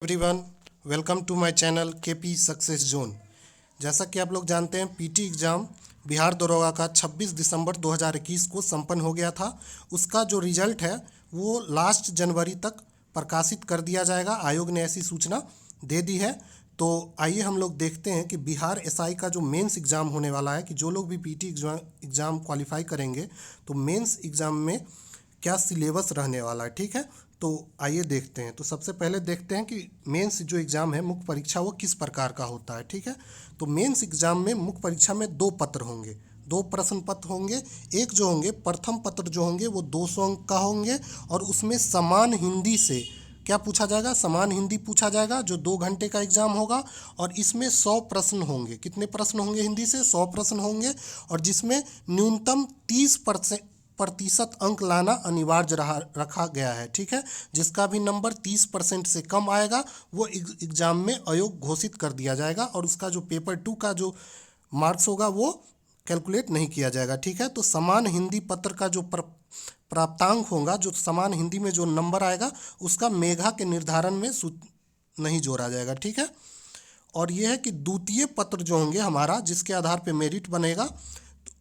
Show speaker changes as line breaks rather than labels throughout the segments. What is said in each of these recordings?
Everyone, welcome to my channel KP success zone. जैसा कि आप लोग जानते हैं, पीटी एग्ज़ाम बिहार दरोगा का 26 दिसंबर 2021 को संपन्न हो गया था। उसका जो रिजल्ट है वो लास्ट जनवरी तक प्रकाशित कर दिया जाएगा। आयोग ने ऐसी सूचना दे दी है। तो आइए हम लोग देखते हैं कि बिहार एसआई का जो मेंस एग्ज़ाम होने वाला है, कि जो लोग भी पीटी एग्ज़ाम क्वालिफाई करेंगे तो मेंस एग्ज़ाम में क्या सिलेबस रहने वाला है। ठीक है, तो आइए देखते हैं। तो सबसे पहले देखते हैं कि मेंस जो एग्ज़ाम है, मुख्य परीक्षा, वो किस प्रकार का होता है। ठीक है, तो मेंस एग्ज़ाम में मुख्य परीक्षा में 2 पत्र होंगे, 2 प्रश्न पत्र होंगे। एक जो होंगे प्रथम पत्र जो होंगे वो 200 अंक का होंगे और उसमें समान हिंदी से क्या पूछा जाएगा, समान हिंदी पूछा जाएगा, जो 2 घंटे का एग्ज़ाम होगा। और इसमें 100 प्रश्न होंगे। कितने प्रश्न होंगे हिंदी से? 100 प्रश्न होंगे, और जिसमें न्यूनतम 30% अंक लाना अनिवार्य रखा गया है। ठीक है, जिसका भी नंबर 30% से कम आएगा वो एग्ज़ाम में आयोग घोषित कर दिया जाएगा, और उसका जो पेपर 2 का जो मार्क्स होगा वो कैलकुलेट नहीं किया जाएगा। ठीक है, तो समान हिंदी पत्र का जो प्राप्तांक होगा, जो समान हिंदी में जो नंबर आएगा उसका मेधा के निर्धारण में नहीं जोड़ा जाएगा। ठीक है, और यह है कि द्वितीय पत्र जो होंगे हमारा, जिसके आधार पे मेरिट बनेगा,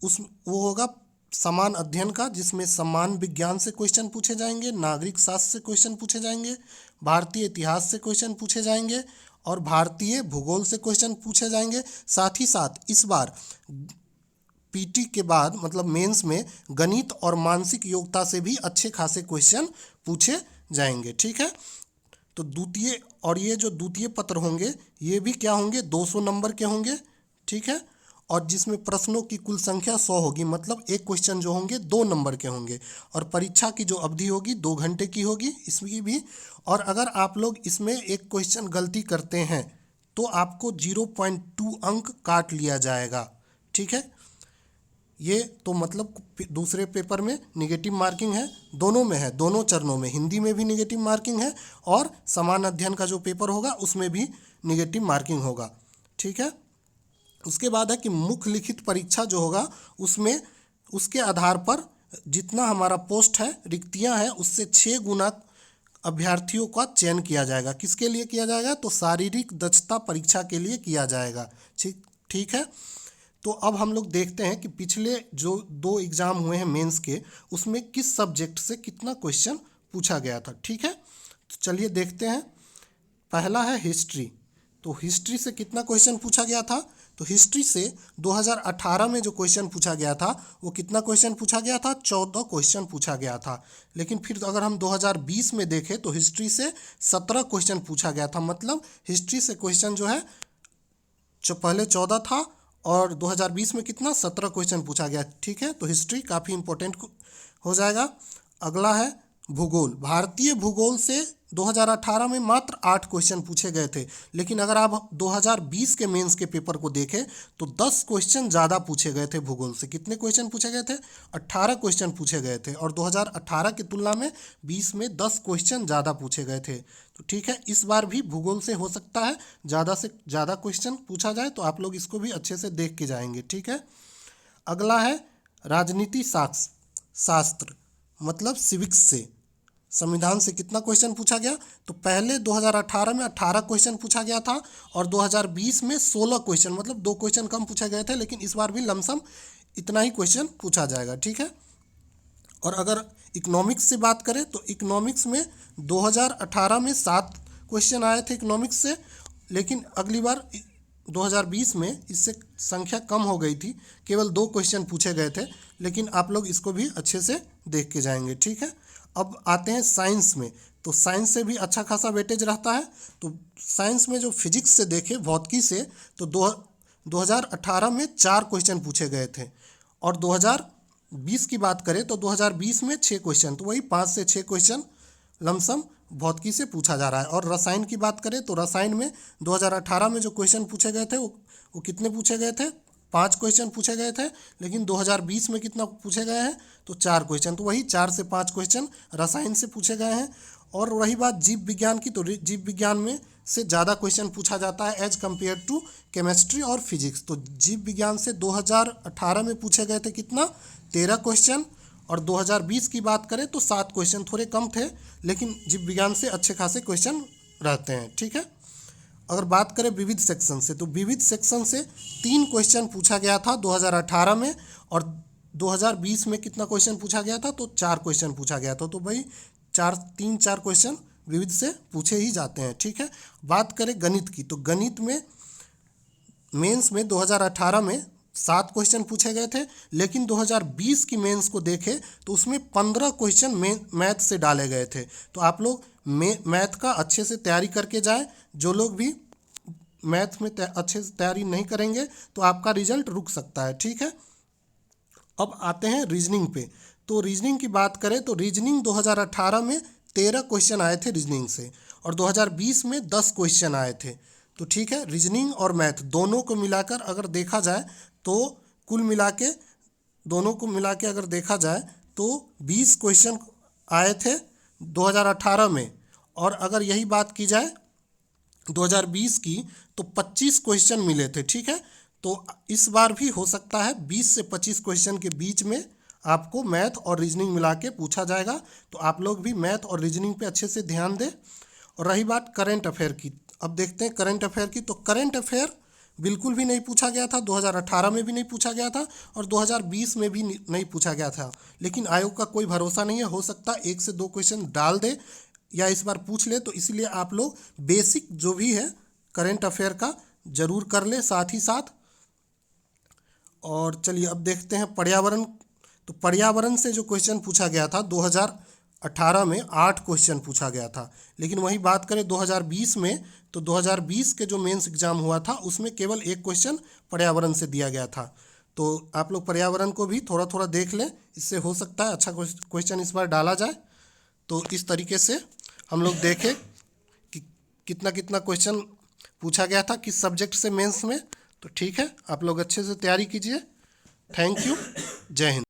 वो होगा समान अध्ययन का, जिसमें समान विज्ञान से क्वेश्चन पूछे जाएंगे, नागरिक शास्त्र से क्वेश्चन पूछे जाएंगे, भारतीय इतिहास से क्वेश्चन पूछे जाएंगे और भारतीय भूगोल से क्वेश्चन पूछे जाएंगे। साथ ही साथ इस बार पीटी के बाद मतलब मेंस में गणित और मानसिक योग्यता से भी अच्छे खासे क्वेश्चन पूछे जाएंगे। ठीक है, तो द्वितीय, और ये जो द्वितीय पत्र होंगे ये भी क्या होंगे, 200 नंबर के होंगे। ठीक है, और जिसमें प्रश्नों की कुल संख्या 100 होगी, मतलब एक क्वेश्चन जो होंगे 2 नंबर के होंगे, और परीक्षा की जो अवधि होगी 2 घंटे की होगी इसकी भी। और अगर आप लोग इसमें एक क्वेश्चन गलती करते हैं तो आपको 0.2 अंक काट लिया जाएगा। ठीक है, ये तो मतलब दूसरे पेपर में निगेटिव मार्किंग है, दोनों में है, दोनों चरणों में, हिंदी में भी निगेटिव मार्किंग है और समान अध्ययन का जो पेपर होगा उसमें भी निगेटिव मार्किंग होगा। ठीक है, उसके बाद है कि मुख्य लिखित परीक्षा जो होगा उसमें उसके आधार पर जितना हमारा पोस्ट है, रिक्तियां हैं, उससे 6 गुना अभ्यर्थियों का चयन किया जाएगा। किसके लिए किया जाएगा? तो शारीरिक दक्षता परीक्षा के लिए किया जाएगा। ठीक है, तो अब हम लोग देखते हैं कि पिछले जो 2 एग्ज़ाम हुए हैं मेंस के, उसमें किस सब्जेक्ट से कितना क्वेश्चन पूछा गया था। ठीक है, तो चलिए देखते हैं। पहला है हिस्ट्री। तो हिस्ट्री से कितना क्वेश्चन पूछा गया था? तो हिस्ट्री से 2018 में जो क्वेश्चन पूछा गया था वो कितना क्वेश्चन पूछा गया था? 14 क्वेश्चन पूछा गया था। लेकिन फिर अगर हम 2020 में देखें तो हिस्ट्री से 17 क्वेश्चन पूछा गया था। मतलब हिस्ट्री से क्वेश्चन जो है जो पहले 14 था और 2020 में कितना, 17 क्वेश्चन पूछा गया। ठीक है, तो हिस्ट्री काफ़ी इंपॉर्टेंट हो जाएगा। अगला है भूगोल। भारतीय भूगोल से 2018 में मात्र 8 क्वेश्चन पूछे गए थे, लेकिन अगर आप 2020 के मेंस के पेपर को देखें तो 10 क्वेश्चन ज़्यादा पूछे गए थे भूगोल से। कितने क्वेश्चन पूछे गए थे? 18 क्वेश्चन पूछे गए थे, और 2018 की तुलना में 20 में 10 क्वेश्चन ज़्यादा पूछे गए थे। तो ठीक है, इस बार भी भूगोल से हो सकता है ज़्यादा से ज़्यादा क्वेश्चन पूछा जाए, तो आप लोग इसको भी अच्छे से देख के जाएंगे। ठीक है, अगला है राजनीति शास्त्र, मतलब सिविक्स से, संविधान से कितना क्वेश्चन पूछा गया? तो पहले 2018 में 18 क्वेश्चन पूछा गया था और 2020 में 16 क्वेश्चन, मतलब 2 क्वेश्चन कम पूछे गए थे, लेकिन इस बार भी लमसम इतना ही क्वेश्चन पूछा जाएगा। ठीक है, और अगर इकोनॉमिक्स से बात करें तो इकोनॉमिक्स में 2018 में 7 क्वेश्चन आए थे इकोनॉमिक्स से, लेकिन अगली बार 2020 में इससे संख्या कम हो गई थी, केवल 2 क्वेश्चन पूछे गए थे, लेकिन आप लोग इसको भी अच्छे से देख के जाएंगे। ठीक है, अब आते हैं साइंस में। तो साइंस से भी अच्छा खासा वेटेज रहता है। तो साइंस में जो फिजिक्स से देखें, भौतिकी से, तो 2018 में 4 क्वेश्चन पूछे गए थे, और 2020 की बात करें तो 2020 में 6 क्वेश्चन, तो वही 5 से 6 क्वेश्चन लमसम भौतिकी से पूछा जा रहा है। और रसायन की बात करें तो रसायन में 2018 में जो क्वेश्चन पूछे गए थे वो कितने पूछे गए थे? 5 क्वेश्चन पूछे गए थे, लेकिन 2020 में कितना पूछे गए हैं? तो 4 क्वेश्चन, तो वही 4 से 5 क्वेश्चन रसायन से पूछे गए हैं। और रही बात जीव विज्ञान की, तो जीव विज्ञान में से ज़्यादा क्वेश्चन पूछा जाता है एज कम्पेयर टू केमिस्ट्री और फिजिक्स। तो जीव विज्ञान से 2018 में पूछे गए थे कितना? 13 क्वेश्चन, और 2020 की बात करें तो 7 क्वेश्चन, थोड़े कम थे, लेकिन जीव विज्ञान से अच्छे खासे क्वेश्चन रहते हैं। ठीक है, अगर बात करें विविध सेक्शन से, तो विविध सेक्शन से 3 क्वेश्चन पूछा गया था 2018 में, और 2020 में कितना क्वेश्चन पूछा गया था, तो 4 क्वेश्चन पूछा गया था। तो भाई 4 क्वेश्चन विविध से पूछे ही जाते हैं। ठीक है, बात करें गणित की, तो गणित में मेंस में 2018 में 7 क्वेश्चन पूछे गए थे, लेकिन 2020 की मेंस को देखें तो उसमें 15 क्वेश्चन मैथ से डाले गए थे। तो आप लोग मैथ का अच्छे से तैयारी करके जाएं। जो लोग भी मैथ में अच्छे से तैयारी नहीं करेंगे तो आपका रिजल्ट रुक सकता है। ठीक है, अब आते हैं रीजनिंग पे। तो रीजनिंग की बात करें तो रीजनिंग 2018 में 13 क्वेश्चन आए थे रीजनिंग से, और 2020 में 10 क्वेश्चन आए थे। तो ठीक है, रीजनिंग और मैथ दोनों को मिलाकर अगर देखा जाए तो कुल मिला के दोनों को मिला के अगर देखा जाए तो 20 क्वेश्चन आए थे 2018 में, और अगर यही बात की जाए 2020 की तो 25 क्वेश्चन मिले थे। ठीक है, तो इस बार भी हो सकता है 20 से 25 क्वेश्चन के बीच में आपको मैथ और रीजनिंग मिला के पूछा जाएगा। तो आप लोग भी मैथ और रीजनिंग पे अच्छे से ध्यान दें। और रही बात करंट अफेयर की, अब देखते हैं करंट अफेयर की। तो करंट अफेयर बिल्कुल भी नहीं पूछा गया था, 2018 में भी नहीं पूछा गया था, और 2020 में भी नहीं पूछा गया था। लेकिन आयोग का कोई भरोसा नहीं है, हो सकता है 1 से 2 क्वेश्चन डाल दे या इस बार पूछ ले। तो इसलिए आप लोग बेसिक जो भी है करंट अफेयर का ज़रूर कर ले साथ ही साथ। और चलिए अब देखते हैं पर्यावरण। तो पर्यावरण से जो क्वेश्चन पूछा गया था 2018 में 8 क्वेश्चन पूछा गया था, लेकिन वही बात करें 2020 में, तो 2020 के जो मेंस एग्जाम हुआ था उसमें केवल 1 क्वेश्चन पर्यावरण से दिया गया था। तो आप लोग पर्यावरण को भी थोड़ा थोड़ा देख लें, इससे हो सकता है अच्छा क्वेश्चन इस बार डाला जाए। तो इस तरीके से हम लोग देखें कि कितना कितना क्वेश्चन पूछा गया था किस सब्जेक्ट से मेंस में। तो ठीक है, आप लोग अच्छे से तैयारी कीजिए। थैंक यू, जय हिंद।